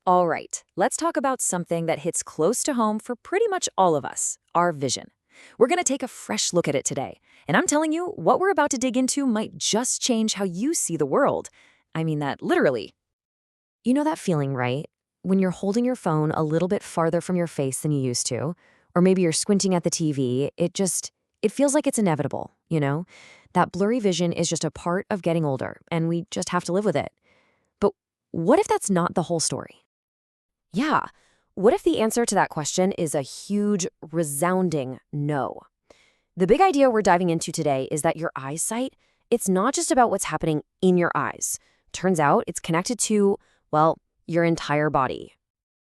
All right, let's talk about something that hits close to home for pretty much all of us, our vision. We're going to take a fresh look at it today. And I'm telling you, what we're about to dig into might just change how you see the world. I mean that literally. You know that feeling, right? When you're holding your phone a little bit farther from your face than you used to, or maybe you're squinting at the TV, it feels like it's inevitable, you know? That blurry vision is just a part of getting older, and we just have to live with it. But what if that's not the whole story? Yeah. What if the answer to that question is a huge, resounding no? The big idea we're diving into today is that your eyesight, it's not just about what's happening in your eyes. Turns out it's connected to, well, your entire body.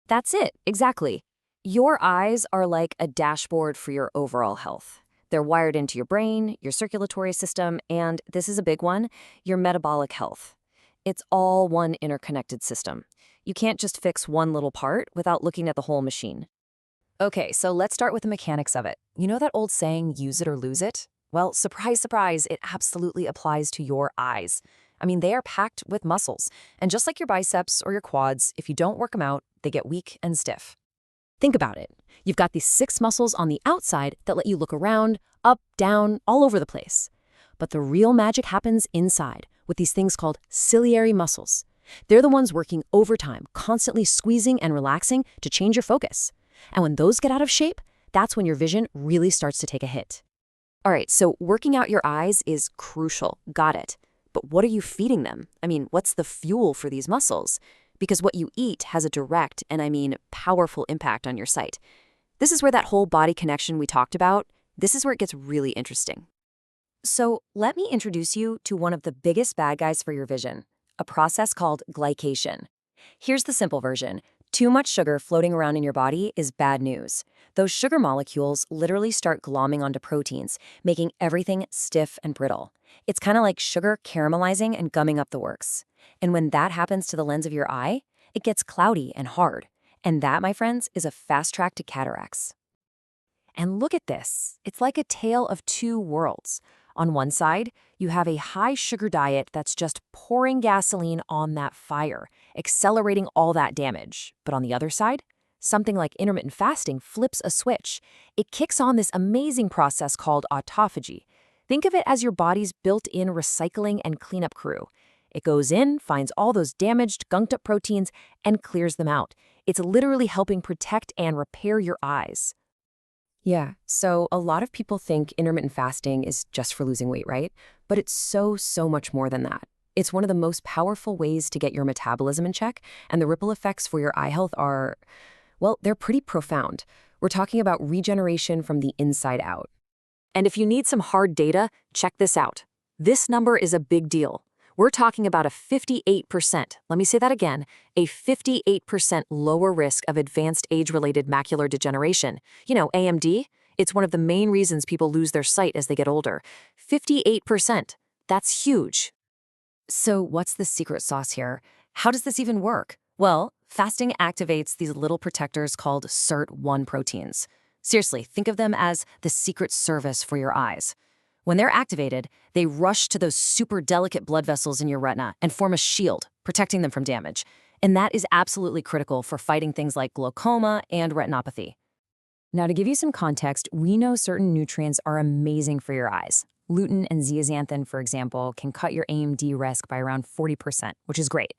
That's it, exactly. Your eyes are like a dashboard for your overall health. They're wired into your brain, your circulatory system, and this is a big one, your metabolic health. It's all one interconnected system. You can't just fix one little part without looking at the whole machine. Okay, so let's start with the mechanics of it. You know that old saying, use it or lose it? Well, surprise, surprise, it absolutely applies to your eyes. I mean, they are packed with muscles. And just like your biceps or your quads, if you don't work them out, they get weak and stiff. Think about it. You've got these 6 muscles on the outside that let you look around, up, down, all over the place. But the real magic happens inside with these things called ciliary muscles. They're the ones working overtime, constantly squeezing and relaxing to change your focus. And when those get out of shape, that's when your vision really starts to take a hit. All right, so working out your eyes is crucial. Got it. But what are you feeding them? I mean, what's the fuel for these muscles? Because what you eat has a direct, and I mean powerful impact on your sight. This is where that whole body connection we talked about, this is where it gets really interesting. So let me introduce you to one of the biggest bad guys for your vision, a process called glycation. Here's the simple version. Too much sugar floating around in your body is bad news. Those sugar molecules literally start glomming onto proteins, making everything stiff and brittle. It's kind of like sugar caramelizing and gumming up the works. And when that happens to the lens of your eye, it gets cloudy and hard. And that, my friends, is a fast track to cataracts. And look at this. It's like a tale of two worlds. On one side, you have a high sugar diet that's just pouring gasoline on that fire, accelerating all that damage. But on the other side, something like intermittent fasting flips a switch. It kicks on this amazing process called autophagy. Think of it as your body's built-in recycling and cleanup crew. It goes in, finds all those damaged, gunked-up proteins, and clears them out. It's literally helping protect and repair your eyes. Yeah, so a lot of people think intermittent fasting is just for losing weight, right? But it's so much more than that. It's one of the most powerful ways to get your metabolism in check, and the ripple effects for your eye health are, well, they're pretty profound. We're talking about regeneration from the inside out. And if you need some hard data, check this out. This number is a big deal. We're talking about a 58%, let me say that again, a 58% lower risk of advanced age-related macular degeneration. You know, AMD, it's one of the main reasons people lose their sight as they get older. 58%, that's huge. So what's the secret sauce here? How does this even work? Well, fasting activates these little protectors called SIRT1 proteins. Seriously, think of them as the secret service for your eyes. When they're activated, they rush to those super delicate blood vessels in your retina and form a shield, protecting them from damage. And that is absolutely critical for fighting things like glaucoma and retinopathy. Now, to give you some context, we know certain nutrients are amazing for your eyes. Lutein and zeaxanthin, for example, can cut your AMD risk by around 40%, which is great.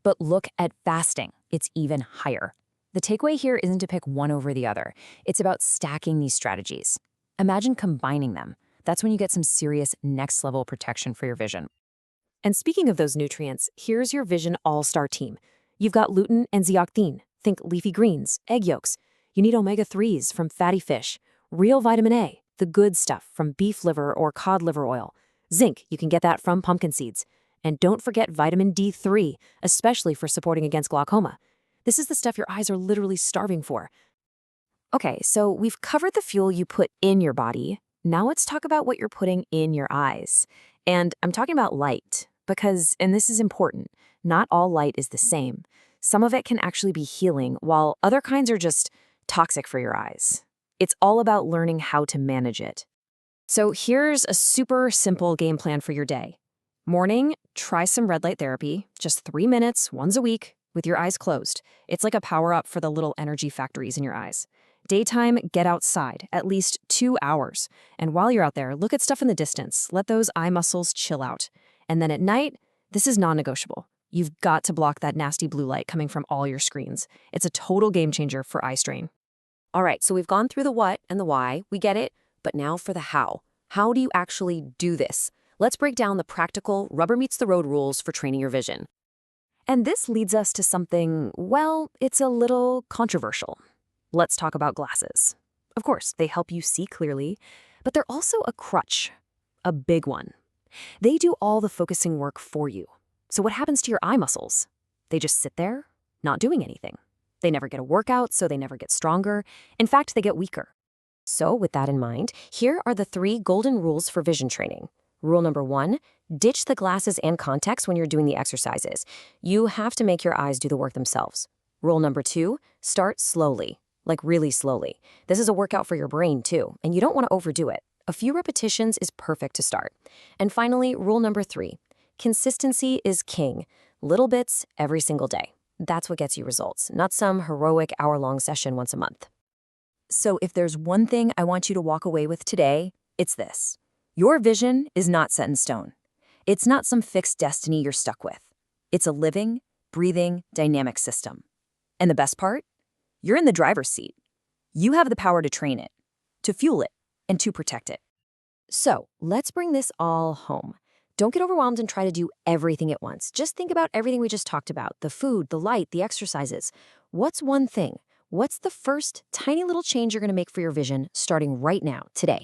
But look at fasting. It's even higher. The takeaway here isn't to pick one over the other. It's about stacking these strategies. Imagine combining them. That's when you get some serious next-level protection for your vision. And speaking of those nutrients, here's your vision all-star team. You've got lutein and zeaxanthin. Think leafy greens, egg yolks. You need omega-3s from fatty fish, real vitamin A, the good stuff from beef liver or cod liver oil. Zinc, you can get that from pumpkin seeds. And don't forget vitamin D3, especially for supporting against glaucoma. This is the stuff your eyes are literally starving for. Okay, so we've covered the fuel you put in your body. Now let's talk about what you're putting in your eyes. And I'm talking about light because, and this is important, not all light is the same. Some of it can actually be healing, while other kinds are just toxic for your eyes. It's all about learning how to manage it. So here's a super simple game plan for your day. Morning, try some red light therapy, just 3 minutes, once a week. with your eyes closed. It's like a power-up for the little energy factories in your eyes. Daytime, get outside, at least 2 hours. And while you're out there, look at stuff in the distance. Let those eye muscles chill out. And then at night, this is non-negotiable. You've got to block that nasty blue light coming from all your screens. It's a total game changer for eye strain. All right, so we've gone through the what and the why. We get it. But now for the how. How do you actually do this? Let's break down the practical, rubber-meets-the-road rules for training your vision. And this leads us to something, well, it's a little controversial. Let's talk about glasses. Of course, they help you see clearly, but they're also a crutch, a big one. They do all the focusing work for you. So what happens to your eye muscles? They just sit there, not doing anything. They never get a workout, so they never get stronger. In fact, they get weaker. So with that in mind, here are the 3 golden rules for vision training. Rule number 1, ditch the glasses and contacts when you're doing the exercises. You have to make your eyes do the work themselves. Rule number 2, start slowly, like really slowly. This is a workout for your brain too, and you don't want to overdo it. A few repetitions is perfect to start. And finally, rule number 3, consistency is king. Little bits every single day. That's what gets you results, not some heroic hour-long session once a month. So if there's one thing I want you to walk away with today, it's this. Your vision is not set in stone. It's not some fixed destiny you're stuck with. It's a living, breathing, dynamic system. And the best part? You're in the driver's seat. You have the power to train it, to fuel it, and to protect it. So let's bring this all home. Don't get overwhelmed and try to do everything at once. Just think about everything we just talked about, the food, the light, the exercises. What's one thing? What's the first tiny little change you're going to make for your vision starting right now, today?